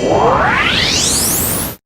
What's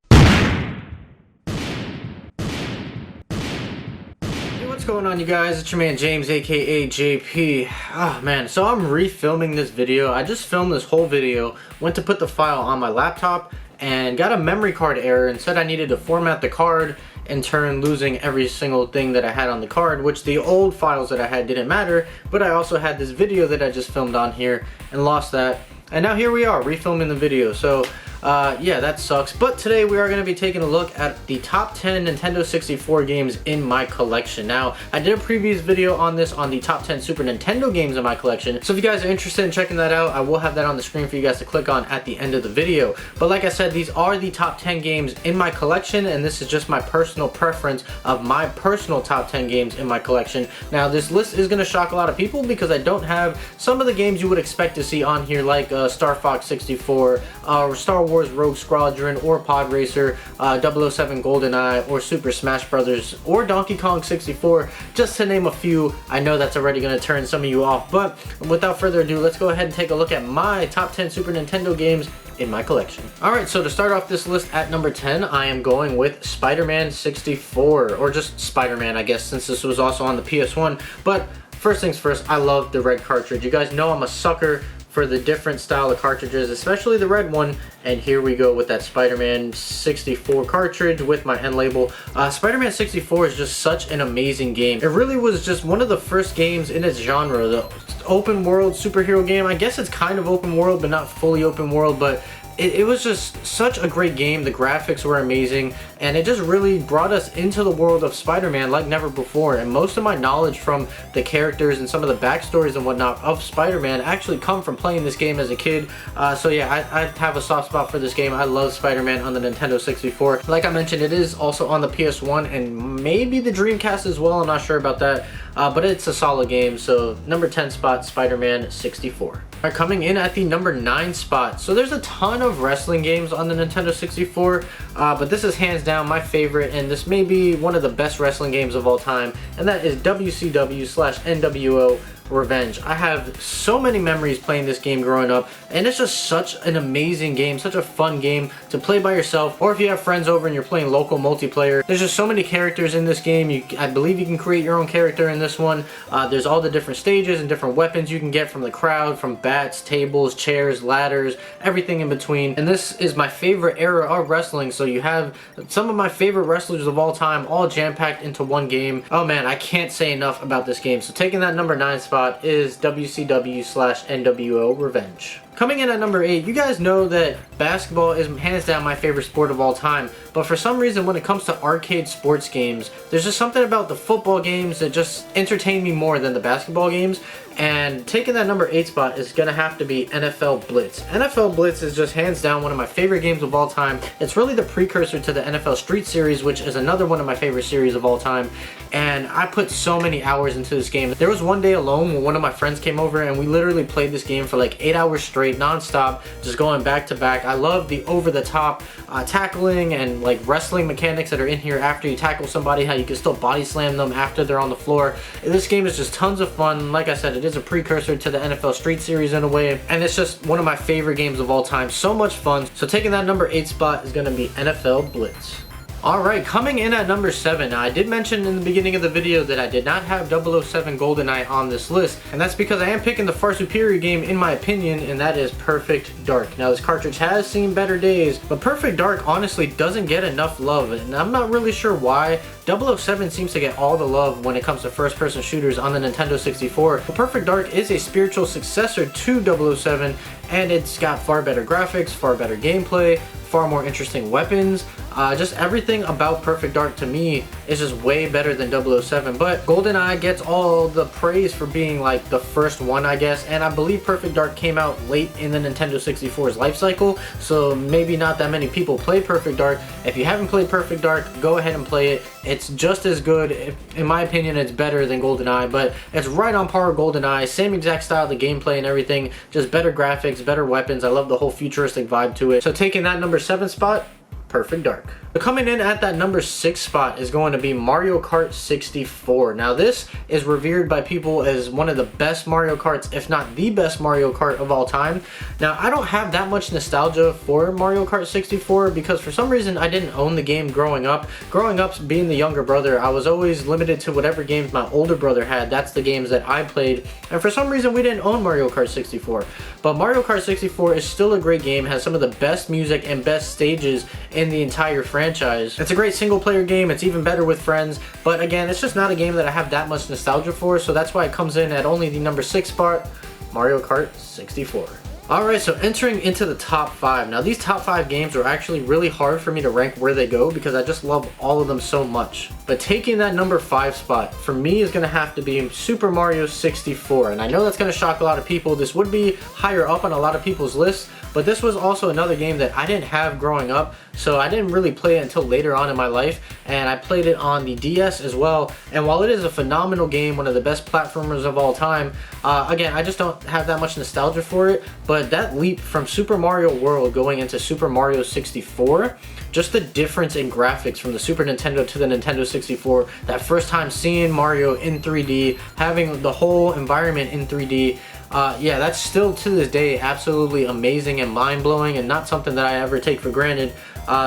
going on, you guys? It's your man James, aka JP. Oh man, so I'm refilming this video. I just filmed this whole video, went to put the file on my laptop and got a memory card error and said I needed to format the card, in turn losing every single thing that I had on the card, which the old files that I had didn't matter, but I also had this video that I just filmed on here and lost that. And now here we are, refilming the video. So yeah, that sucks. But today we are going to be taking a look at the top 10 Nintendo 64 games in my collection. Now, I did a previous video on this on the top 10 Super Nintendo games in my collection. So if you guys are interested in checking that out, I will have that on the screen for you guys to click on at the end of the video. But like I said, these are the top 10 games in my collection, and this is just my personal preference of my personal top 10 games in my collection. Now, this list is going to shock a lot of people because I don't have some of the games you would expect to see on here, like Star Fox 64, or Star Wars Rogue Squadron, or Pod Racer, 007 GoldenEye, or Super Smash Brothers, or Donkey Kong 64, just to name a few. I know that's already going to turn some of you off, but without further ado, let's go ahead and take a look at my top 10 Super Nintendo games in my collection. Alright, so to start off this list at number 10, I am going with Spiderman 64, or just Spider-Man, I guess, since this was also on the PS1. But first things first, I love the red cartridge. You guys know I'm a sucker for the different style of cartridges, especially the red one, and here we go with that Spider-Man 64 cartridge with my end label. Spider-Man 64 is just such an amazing game. It really was just one of the first games in its genre, the open world superhero game. I guess it's kind of open world, but not fully open world, but it was just such a great game. The graphics were amazing, and it just really brought us into the world of Spider-Man like never before. And most of my knowledge from the characters and some of the backstories and whatnot of Spider-Man actually come from playing this game as a kid. So yeah, I have a soft spot for this game. I love Spider-Man on the Nintendo 64. Like I mentioned, it is also on the PS1 and maybe the Dreamcast as well. I'm not sure about that, but it's a solid game. So number 10 spot, Spider-Man 64. Alright, coming in at the number 9 spot. So there's a ton of wrestling games on the Nintendo 64, but this is hands down my favorite, and this may be one of the best wrestling games of all time, and that is WCW Slash Nwo Revenge. I have so many memories playing this game growing up, and it's just such an amazing game, such a fun game to play by yourself, or if you have friends over and you're playing local multiplayer. There's just so many characters in this game. I believe you can create your own character in this one. There's all the different stages and different weapons you can get from the crowd, from bats, tables, chairs, ladders, everything in between. And this is my favorite era of wrestling, so you have some of my favorite wrestlers of all time all jam-packed into one game. Oh man, I can't say enough about this game. So taking that number 9 spot is WCW Slash Nwo Revenge. Coming in at number 8, you guys know that basketball is hands down my favorite sport of all time, but for some reason when it comes to arcade sports games, there's just something about the football games that just entertain me more than the basketball games, and taking that number 8 spot is gonna have to be NFL Blitz. NFL Blitz is just hands down one of my favorite games of all time. It's really the precursor to the NFL Street Series, which is another one of my favorite series of all time, and I put so many hours into this game. There was one day alone when one of my friends came over and we literally played this game for like 8 hours straight, non-stop, just going back to back. I love the over-the-top tackling and like wrestling mechanics that are in here after you tackle somebody, how you can still body slam them after they're on the floor. This game is just tons of fun. Like I said, it is a precursor to the NFL Street Series in a way, and it's just one of my favorite games of all time. So much fun. So taking that number 8 spot is going to be NFL Blitz. Alright, coming in at number 7. Now, I did mention in the beginning of the video that I did not have 007 GoldenEye on this list, and that's because I am picking the far superior game in my opinion, and that is Perfect Dark. Now, this cartridge has seen better days, but Perfect Dark honestly doesn't get enough love, and I'm not really sure why. 007 seems to get all the love when it comes to first-person shooters on the Nintendo 64, but Perfect Dark is a spiritual successor to 007, and it's got far better graphics, far better gameplay, far more interesting weapons. Just everything about Perfect Dark to me is just way better than 007, but GoldenEye gets all the praise for being like the first one, I guess, and I believe Perfect Dark came out late in the Nintendo 64's life cycle, so maybe not that many people play Perfect Dark. If you haven't played Perfect Dark, go ahead and play it. It's just as good. In my opinion, it's better than GoldenEye, but it's right on par with GoldenEye. Same exact style, the gameplay and everything, just better graphics, better weapons. I love the whole futuristic vibe to it. So taking that number 7 spot, Perfect Dark. So coming in at that number 6 spot is going to be Mario Kart 64. Now this is revered by people as one of the best Mario Karts, if not the best Mario Kart of all time. Now I don't have that much nostalgia for Mario Kart 64 because for some reason I didn't own the game growing up. Growing up, being the younger brother, I was always limited to whatever games my older brother had. That's the games that I played, and for some reason we didn't own Mario Kart 64. But Mario Kart 64 is still a great game, has some of the best music and best stages in the entire franchise. It's a great single player game, it's even better with friends, but again, it's just not a game that I have that much nostalgia for, so that's why it comes in at only the number 6 spot, Mario Kart 64. Alright, so entering into the top 5. Now these top 5 games are actually really hard for me to rank where they go because I just love all of them so much. But taking that number 5 spot for me is going to have to be Super Mario 64. And I know that's going to shock a lot of people. This would be higher up on a lot of people's lists, but this was also another game that I didn't have growing up, so I didn't really play it until later on in my life, and I played it on the DS as well. And while it is a phenomenal game, one of the best platformers of all time, again, I just don't have that much nostalgia for it. But that leap from Super Mario World going into Super Mario 64, just the difference in graphics from the Super Nintendo to the Nintendo 64, that first time seeing Mario in 3D, having the whole environment in 3D, yeah, that's still to this day absolutely amazing and mind-blowing, and not something that I ever take for granted.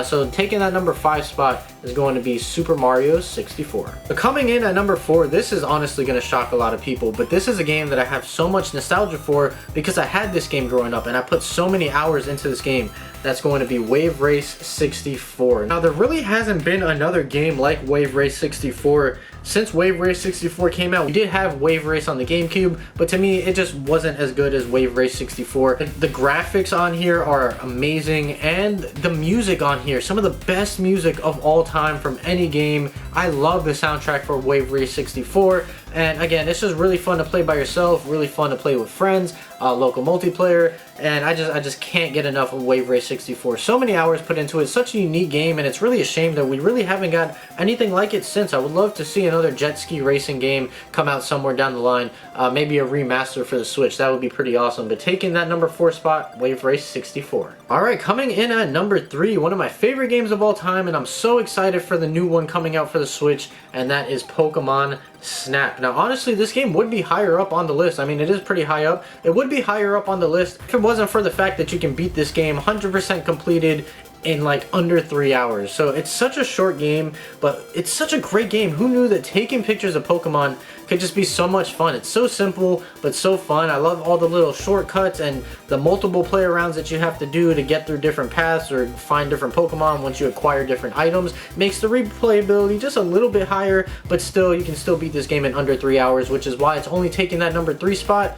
So taking that number 5 spot is going to be Super Mario 64. But coming in at number 4, this is honestly going to shock a lot of people, but this is a game that I have so much nostalgia for because I had this game growing up and I put so many hours into this game. That's going to be Wave Race 64. Now there really hasn't been another game like Wave Race 64 since Wave Race 64 came out. We did have Wave Race on the GameCube, but to me it just wasn't as good as Wave Race 64. The graphics on here are amazing, and the music on here, some of the best music of all time from any game. I love the soundtrack for Wave Race 64, and again, it's just really fun to play by yourself, really fun to play with friends, local multiplayer, and I just can't get enough of Wave Race 64. So many hours put into it, such a unique game, and it's really a shame that we really haven't got anything like it since. I would love to see another jet ski racing game come out somewhere down the line, maybe a remaster for the Switch. That would be pretty awesome. But taking that number 4 spot, Wave Race 64. Alright, coming in at number 3, one of my favorite games of all time, and I'm so excited for the new one coming out for the Switch, and that is Pokemon Snap. Now honestly, this game would be higher up on the list. I mean, it is pretty high up. It would be higher up on the list if it wasn't for the fact that you can beat this game 100% completed in like under 3 hours. So it's such a short game, but it's such a great game. Who knew that taking pictures of Pokemon could just be so much fun? It's so simple, but so fun. I love all the little shortcuts and the multiple player rounds that you have to do to get through different paths or find different Pokemon once you acquire different items. Makes the replayability just a little bit higher, but still, you can still beat this game in under 3 hours, which is why it's only taking that number 3 spot,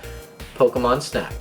Pokemon Snap.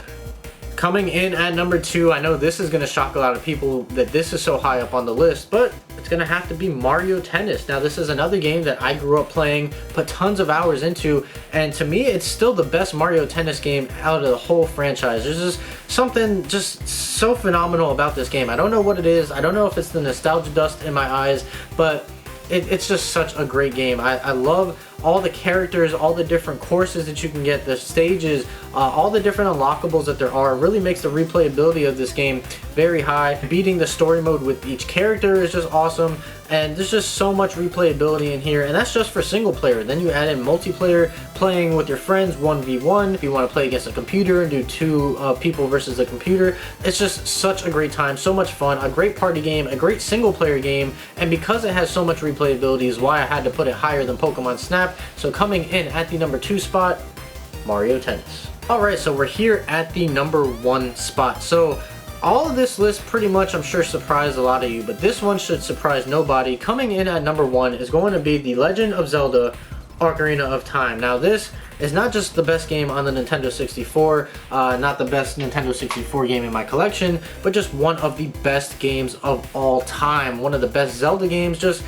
Coming in at number 2, I know this is going to shock a lot of people that this is so high up on the list, but it's going to have to be Mario Tennis. Now this is another game that I grew up playing, put tons of hours into, and to me it's still the best Mario Tennis game out of the whole franchise. There's just something just so phenomenal about this game. I don't know what it is. I don't know if it's the nostalgia dust in my eyes, but it's just such a great game. I love all the characters, all the different courses that you can get, the stages, all the different unlockables that there are. It really makes the replayability of this game very high. Beating the story mode with each character is just awesome, and there's just so much replayability in here, and that's just for single player. Then you add in multiplayer, playing with your friends 1v1 if you want to play against a computer and do 2 people versus the computer. It's just such a great time, so much fun, a great party game, a great single player game, and because it has so much replayability is why I had to put it higher than Pokemon Snap. So coming in at the number 2 spot, Mario Tennis. Alright, so we're here at the number 1 spot. So all of this list pretty much, I'm sure, surprised a lot of you, but this one should surprise nobody. Coming in at number 1 is going to be The Legend of Zelda Ocarina of Time. Now this is not just the best game on the Nintendo 64, not the best Nintendo 64 game in my collection, but just one of the best games of all time. One of the best Zelda games, just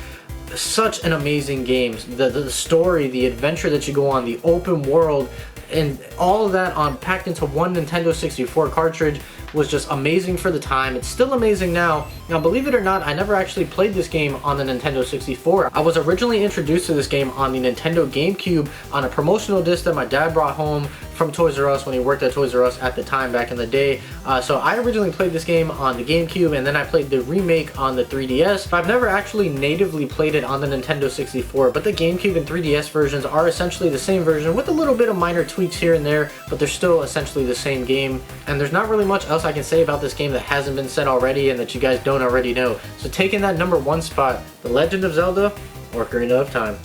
such an amazing game. The story, the adventure that you go on, the open world, and all of that packed into one Nintendo 64 cartridge was just amazing for the time. It's still amazing now. Now, believe it or not, I never actually played this game on the Nintendo 64. I was originally introduced to this game on the Nintendo GameCube on a promotional disc that my dad brought home from Toys R Us when he worked at Toys R Us at the time back in the day. So I originally played this game on the GameCube, and then I played the remake on the 3DS. But I've never actually natively played it on the Nintendo 64, but the GameCube and 3DS versions are essentially the same version with a little bit of minor tweaks here and there, but they're still essentially the same game. And there's not really much else I can say about this game that hasn't been said already and that you guys don't already know. So taking that #1 spot, The Legend of Zelda Ocarina of Time.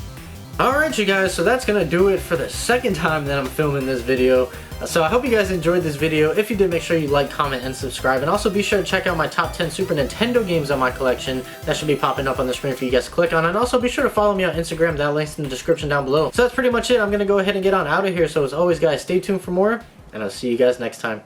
Alright you guys, so that's gonna do it for the second time that I'm filming this video. So I hope you guys enjoyed this video. If you did, make sure you like, comment, and subscribe. And also be sure to check out my top 10 Super Nintendo games on my collection. That should be popping up on the screen for you guys to click on. And also be sure to follow me on Instagram. That link's in the description down below. So that's pretty much it. I'm gonna go ahead and get on out of here. So as always guys, stay tuned for more, and I'll see you guys next time.